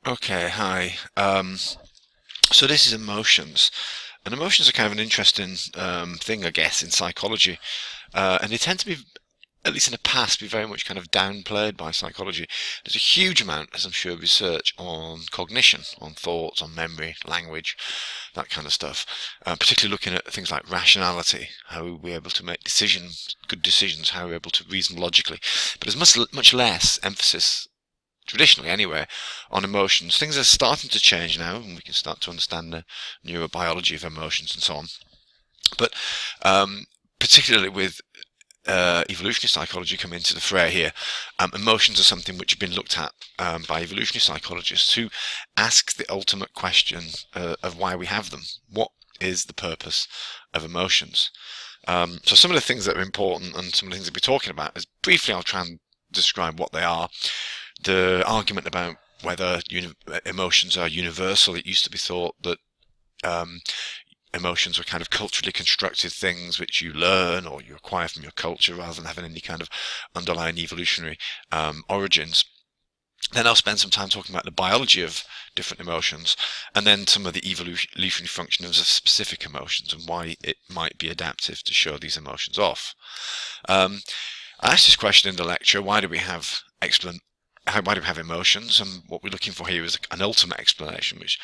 Okay, hi. So this is emotions, and emotions are kind of an interesting thing, I guess, in psychology, and they tend to be, at least in the past, be very much kind of downplayed by psychology. There's a huge amount, as I'm sure, of research on cognition, on thoughts, on memory, language, that kind of stuff. Particularly looking at things like rationality, how we're able to make decisions, good decisions, how we're able to reason logically. But there's much less emphasis traditionally anyway, on emotions. Things are starting to change now, and we can start to understand the neurobiology of emotions and so on. But particularly with evolutionary psychology coming into the fray here, emotions are something which have been looked at by evolutionary psychologists who ask the ultimate question of why we have them. What is the purpose of emotions? So some of the things that are important and some of the things that we're talking about is briefly I'll try and describe what they are. The argument about whether emotions are universal. It used to be thought that um, emotions were kind of culturally constructed things which you learn or you acquire from your culture rather than having any kind of underlying evolutionary origins. Then I'll spend some time talking about the biology of different emotions and then some of the evolutionary functions of specific emotions and why it might be adaptive to show these emotions off. I asked this question in the lecture, why do we have why do we have emotions? And what we're looking for here is an ultimate explanation, which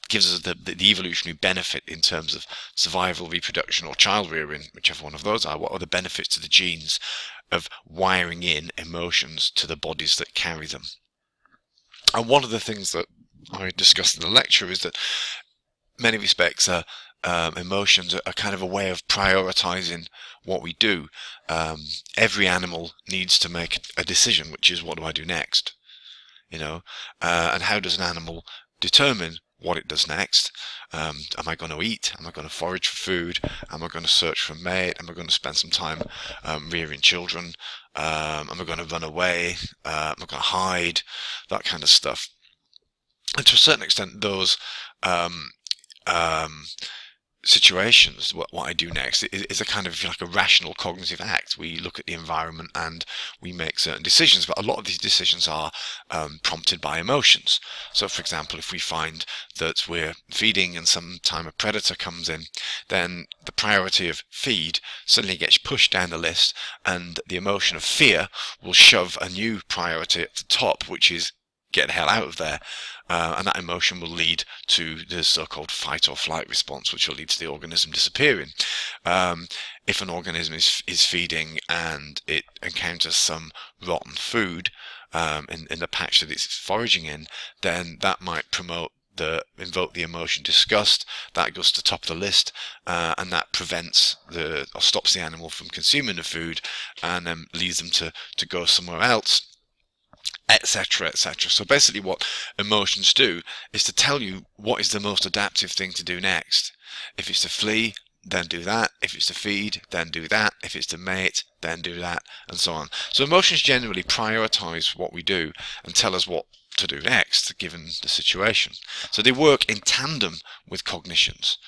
gives us the evolutionary benefit in terms of survival, reproduction, or child rearing, whichever one of those are. What are the benefits to the genes of wiring in emotions to the bodies that carry them? And one of the things that I discussed in the lecture is that many respects emotions are kind of a way of prioritizing what we do. Every animal needs to make a decision, which is what do I do next? And how does an animal determine what it does next? Am I going to eat? Am I going to forage for food? Am I going to search for a mate? Am I going to spend some time rearing children? Am I going to run away? Am I going to hide? That kind of stuff. And to a certain extent, those um, um, situations, what I do next is a kind of like a rational cognitive act. We look at the environment and we make certain decisions, but a lot of these decisions are prompted by emotions. So, for example, if we find that we're feeding and sometime a predator comes in, then the priority of feed suddenly gets pushed down the list, and the emotion of fear will shove a new priority at the top, which is get the hell out of there. And that emotion will lead to the so-called fight or flight response, which will lead to the organism disappearing. If an organism is feeding and it encounters some rotten food in the patch that it's foraging in, then that might invoke the emotion disgust. That goes to the top of the list, and that prevents or stops the animal from consuming the food, and then leads them to go somewhere else, etc., etc. So basically what emotions do is to tell you what is the most adaptive thing to do next. If it's to flee, then do that. If it's to feed, then do that. If it's to mate, then do that, and so on. So emotions generally prioritize what we do and tell us what to do next, given the situation. So they work in tandem with cognitions,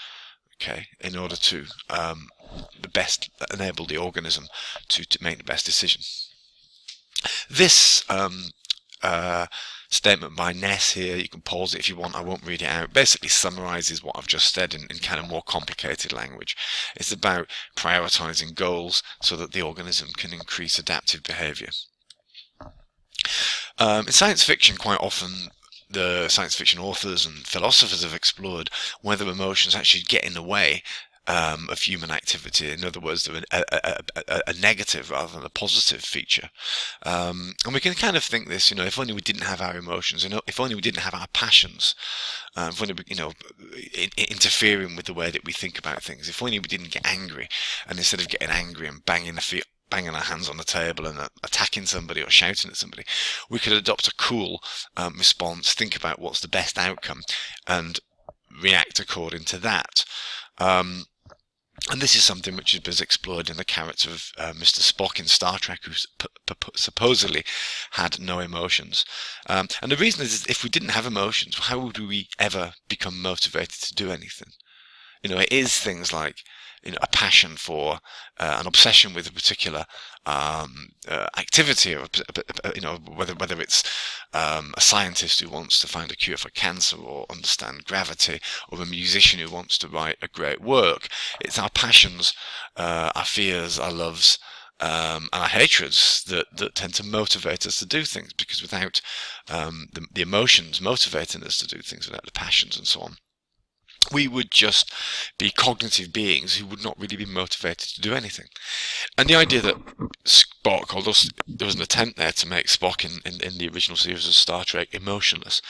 okay, in order to the best enable the organism to make the best decision. This statement by Ness here, you can pause it if you want, I won't read it out, basically summarizes what I've just said in kind of more complicated language. It's about prioritizing goals so that the organism can increase adaptive behavior. In science fiction, quite often the science fiction authors and philosophers have explored whether emotions actually get in the way of human activity. In other words, they're a negative rather than a positive feature. And we can kind of think this, if only we didn't have our emotions, if only we didn't have our passions, if only, interfering with the way that we think about things, if only we didn't get angry, and instead of getting angry and banging our hands on the table and attacking somebody or shouting at somebody, we could adopt a cool response, think about what's the best outcome, and react according to that. And this is something which is explored in the character of Mr. Spock in Star Trek, who supposedly had no emotions. And the reason is if we didn't have emotions, how would we ever become motivated to do anything? It is things like a passion for an obsession with a particular activity, or whether it's a scientist who wants to find a cure for cancer or understand gravity, or a musician who wants to write a great work. It's our passions, our fears, our loves, and our hatreds that tend to motivate us to do things, because without the emotions motivating us to do things, without the passions and so on, we would just be cognitive beings who would not really be motivated to do anything. And the idea that Spock, although there was an attempt there to make Spock in the original series of Star Trek emotionless,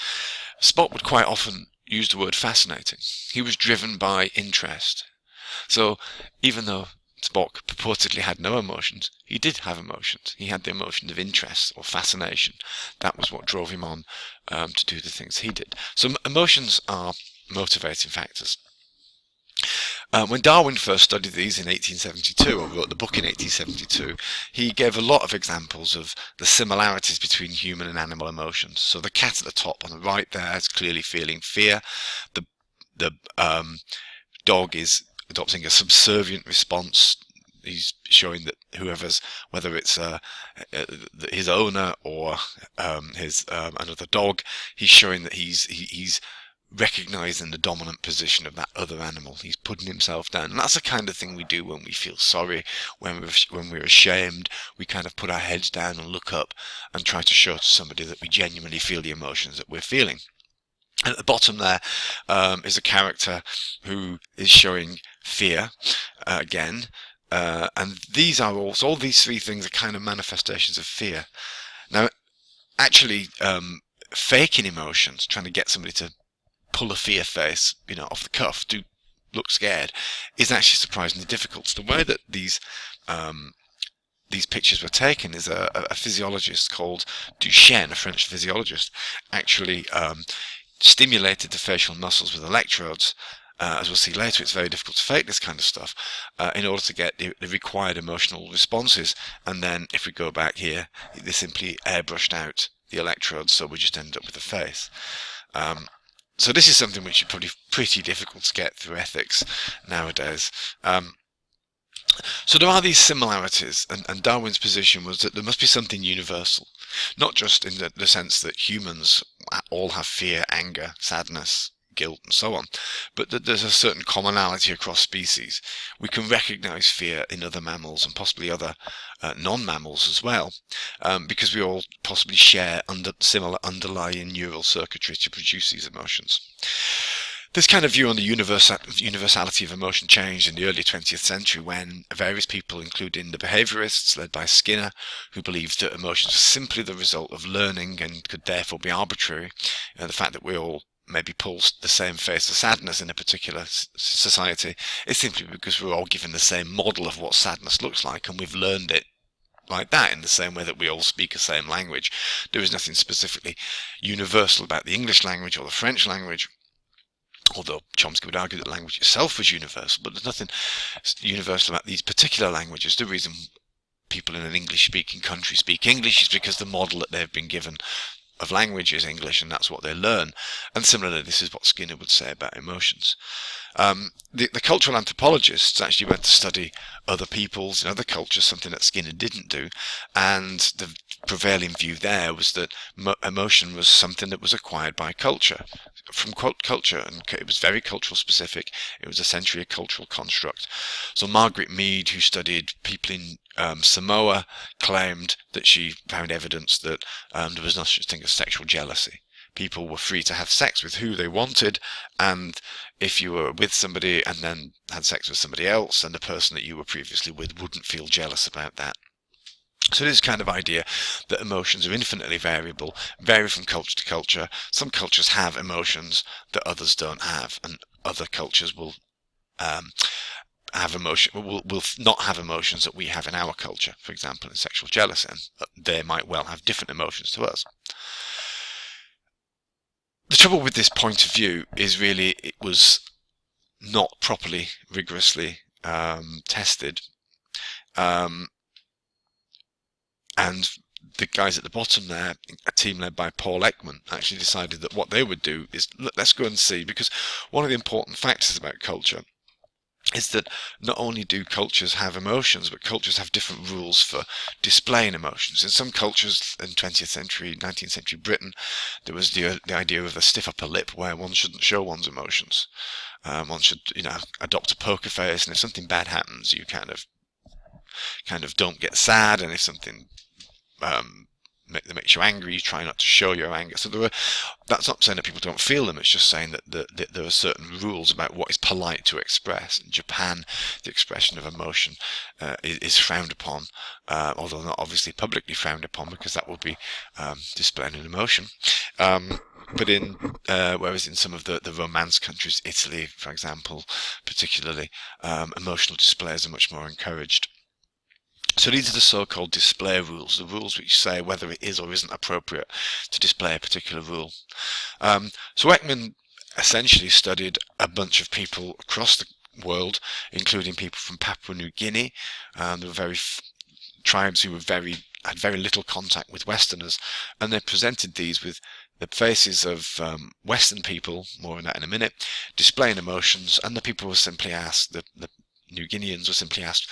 Spock would quite often use the word fascinating. He was driven by interest. So even though Spock purportedly had no emotions, he did have emotions. He had the emotion of interest or fascination. That was what drove him on to do the things he did. So emotions are motivating factors. When Darwin first studied these in 1872, or wrote the book in 1872, he gave a lot of examples of the similarities between human and animal emotions. So the cat at the top on the right there is clearly feeling fear. The dog is adopting a subservient response. He's showing that whether it's his owner or his another dog, he's showing that he's recognizing the dominant position of that other animal. He's putting himself down, and that's the kind of thing we do when we feel sorry, when we're ashamed. We kind of put our heads down and look up and try to show to somebody that we genuinely feel the emotions that we're feeling. And at the bottom there is a character who is showing fear again, and these are all these three things are kind of manifestations of fear. Now, actually, faking emotions, trying to get somebody to pull a fear face, off the cuff, do look scared, is actually surprisingly difficult. So the way that these pictures were taken is a physiologist called Duchenne, a French physiologist, actually stimulated the facial muscles with electrodes. As we'll see later, it's very difficult to fake this kind of stuff in order to get the required emotional responses. And then if we go back here, they simply airbrushed out the electrodes, so we just end up with a face. So this is something which is probably pretty difficult to get through ethics nowadays. So there are these similarities, and Darwin's position was that there must be something universal, not just in the sense that humans all have fear, anger, sadness, guilt, and so on, but that there's a certain commonality across species. We can recognize fear in other mammals and possibly other non-mammals as well, because we all possibly share similar underlying neural circuitry to produce these emotions. This kind of view on the universality of emotion changed in the early 20th century when various people, including the behaviorists led by Skinner, who believed that emotions were simply the result of learning and could therefore be arbitrary. The fact that we all maybe pull the same face of sadness in a particular society is simply because we're all given the same model of what sadness looks like, and we've learned it like that, in the same way that we all speak the same language. There is nothing specifically universal about the English language or the French language, although Chomsky would argue that language itself was universal, but there's nothing universal about these particular languages. The reason people in an English-speaking country speak English is because the model that they've been given of language is English, and that's what they learn. And similarly, this is what Skinner would say about emotions. The cultural anthropologists actually went to study other peoples and other cultures, something that Skinner didn't do, and the prevailing view there was that emotion was something that was acquired by culture, from culture, and it was very cultural specific. It was essentially a cultural construct. So Margaret Mead, who studied people in Samoa, claimed that she found evidence that there was no such thing as sexual jealousy. People were free to have sex with who they wanted, and if you were with somebody and then had sex with somebody else, and the person that you were previously with wouldn't feel jealous about that. So this kind of idea that emotions are infinitely variable, vary from culture to culture. Some cultures have emotions that others don't have, and other cultures will will not have emotions that we have in our culture. For example, in sexual jealousy, and they might well have different emotions to us. The trouble with this point of view is really it was not properly, rigorously tested. And the guys at the bottom there, a team led by Paul Ekman, actually decided that what they would do is, let's go and see, because one of the important factors about culture is that not only do cultures have emotions, but cultures have different rules for displaying emotions. In some cultures in 20th century, 19th century Britain, there was the idea of a stiff upper lip where one shouldn't show one's emotions. One should, adopt a poker face, and if something bad happens, you kind of don't get sad, and if something that makes you angry, you try not to show your anger. So that's not saying that people don't feel them, it's just saying that there are certain rules about what is polite to express. In Japan, the expression of emotion is frowned upon, although not obviously publicly frowned upon, because that would be displaying an emotion. But whereas in some of the Romance countries, Italy, for example, particularly, emotional displays are much more encouraged. So these are the so-called display rules, the rules which say whether it is or isn't appropriate to display a particular rule. So Ekman essentially studied a bunch of people across the world, including people from Papua New Guinea. There were tribes who had very little contact with Westerners, and they presented these with the faces of Western people, more on that in a minute, displaying emotions, and the people were simply asked, the New Guineans were simply asked,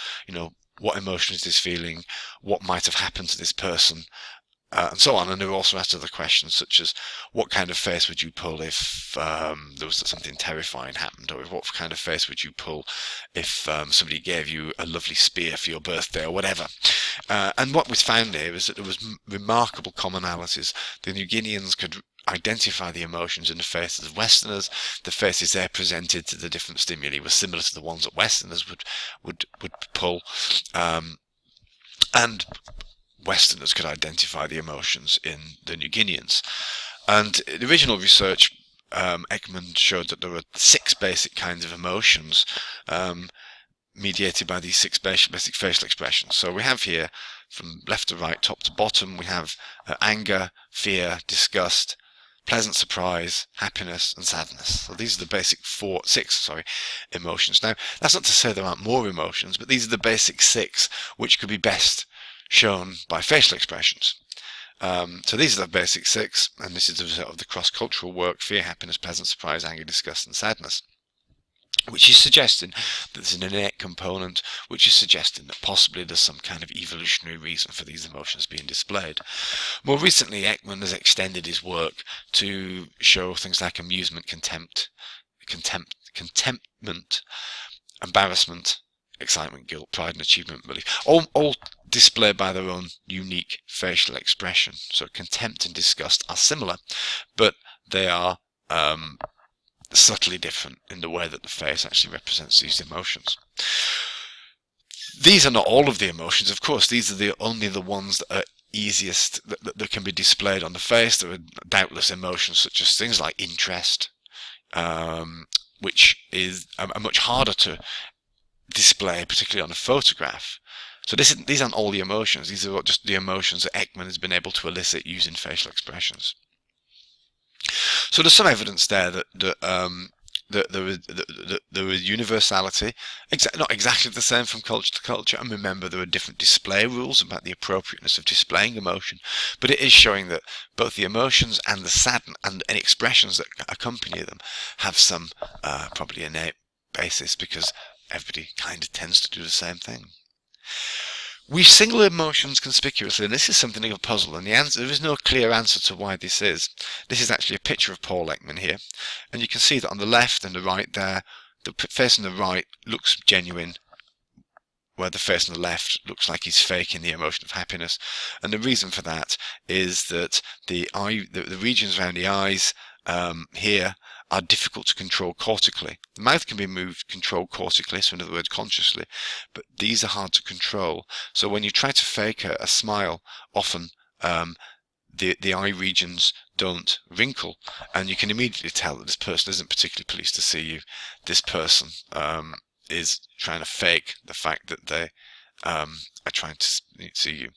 what emotion is this feeling? What might have happened to this person? And so on. And they were also asked other questions, such as what kind of face would you pull if there was something terrifying happened, or what kind of face would you pull if somebody gave you a lovely spear for your birthday, or whatever. And what was found here is that there was remarkable commonalities. The New Guineans could identify the emotions in the faces of Westerners. The faces they presented to the different stimuli were similar to the ones that Westerners would pull, and Westerners could identify the emotions in the New Guineans. And the original research, Ekman showed that there were 6 basic kinds of emotions mediated by these 6 basic facial expressions. So we have here, from left to right, top to bottom, we have anger, fear, disgust, pleasant surprise, happiness, and sadness. So these are the basic 6 emotions. Now, that's not to say there aren't more emotions, but these are the basic 6 which could be best shown by facial expressions. So these are the basic 6, and this is the result of the cross-cultural work: fear, happiness, pleasant surprise, anger, disgust, and sadness, which is suggesting that there's an innate component, which is suggesting that possibly there's some kind of evolutionary reason for these emotions being displayed. More recently, Ekman has extended his work to show things like amusement, contentment, embarrassment, excitement, guilt, pride, and achievement, belief, all displayed by their own unique facial expression. So contempt and disgust are similar, but they are subtly different in the way that the face actually represents these emotions. These are not all of the emotions, of course. These are only the ones that are easiest, that can be displayed on the face. There are doubtless emotions such as things like interest, which is are much harder to display, particularly on a photograph. So these aren't all the emotions. These are just the emotions that Ekman has been able to elicit using facial expressions. So there's some evidence there that there is universality, not exactly the same from culture to culture. And remember, there are different display rules about the appropriateness of displaying emotion, but it is showing that both the emotions and the sadness and any expressions that accompany them have some probably innate basis, because everybody kind of tends to do the same thing. We single emotions conspicuously, and this is something of a puzzle, and there is no clear answer to why this is. This is actually a picture of Paul Ekman here, and you can see that on the left and the right there, the face on the right looks genuine, where the face on the left looks like he's faking the emotion of happiness. And the reason for that is that the regions around the eyes here are difficult to control cortically. The mouth can be controlled cortically, so in other words consciously, but these are hard to control. So when you try to fake a smile, often the eye regions don't wrinkle, and you can immediately tell that this person isn't particularly pleased to see you. This person is trying to fake the fact that they are trying to see you.